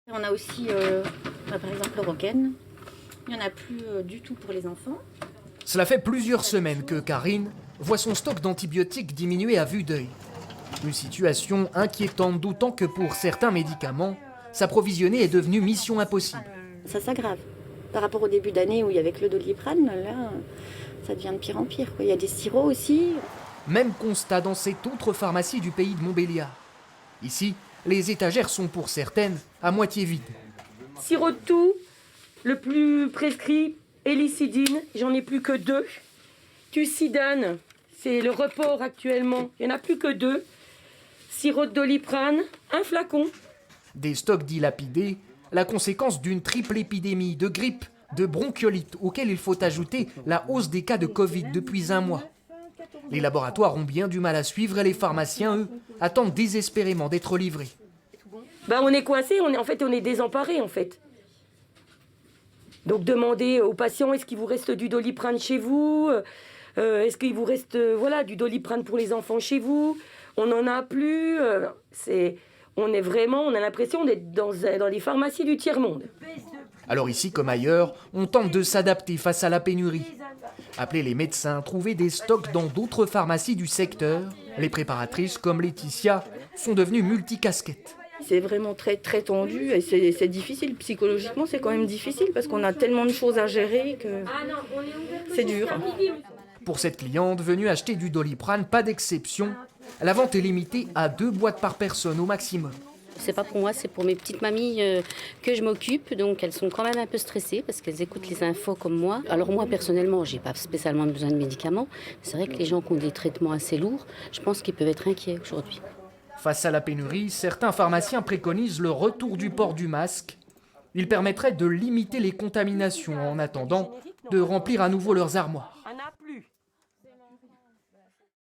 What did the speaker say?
On a aussi, par exemple, le Rogaine. Il n'y en a plus du tout pour les enfants. Cela fait plusieurs semaines que Karine voit son stock d'antibiotiques diminuer à vue d'œil. Une situation inquiétante, d'autant que pour certains médicaments, s'approvisionner est devenu mission impossible. Ça s'aggrave. Par rapport au début d'année où il y avait que le Doliprane, là, ça devient de pire en pire. Il y a des sirops aussi. Même constat dans cette autre pharmacie du pays de Montbéliard. Ici, les étagères sont pour certaines à moitié vides. Sirop de toux, le plus prescrit, hélicidine, j'en ai plus que 2. Tucidane, c'est le report actuellement, il n'y en a plus que 2. Sirop de Doliprane, un flacon. Des stocks dilapidés, la conséquence d'une triple épidémie de grippe, de bronchiolite, auquel il faut ajouter la hausse des cas de Covid depuis un mois. Les laboratoires ont bien du mal à suivre et les pharmaciens, eux, attendent désespérément d'être livrés. On est coincés, on est désemparés en fait. Donc demandez aux patients, est-ce qu'il vous reste du Doliprane chez vous? Est-ce qu'il vous reste du Doliprane pour les enfants chez vous? On n'en a plus. On a l'impression d'être dans les pharmacies du tiers-monde. Alors ici comme ailleurs, on tente de s'adapter face à la pénurie. Appeler les médecins, trouver des stocks dans d'autres pharmacies du secteur. Les préparatrices comme Laetitia sont devenues multicasquettes. C'est vraiment très très tendu et c'est difficile. Psychologiquement, c'est quand même difficile parce qu'on a tellement de choses à gérer que c'est dur. Pour cette cliente venue acheter du Doliprane, pas d'exception. La vente est limitée à 2 boîtes par personne au maximum. C'est pas pour moi, c'est pour mes petites mamies que je m'occupe. Donc elles sont quand même un peu stressées parce qu'elles écoutent les infos comme moi. Alors moi personnellement, j'ai pas spécialement besoin de médicaments. C'est vrai que les gens qui ont des traitements assez lourds, je pense qu'ils peuvent être inquiets aujourd'hui. Face à la pénurie, certains pharmaciens préconisent le retour du port du masque. Il permettrait de limiter les contaminations en attendant de remplir à nouveau leurs armoires.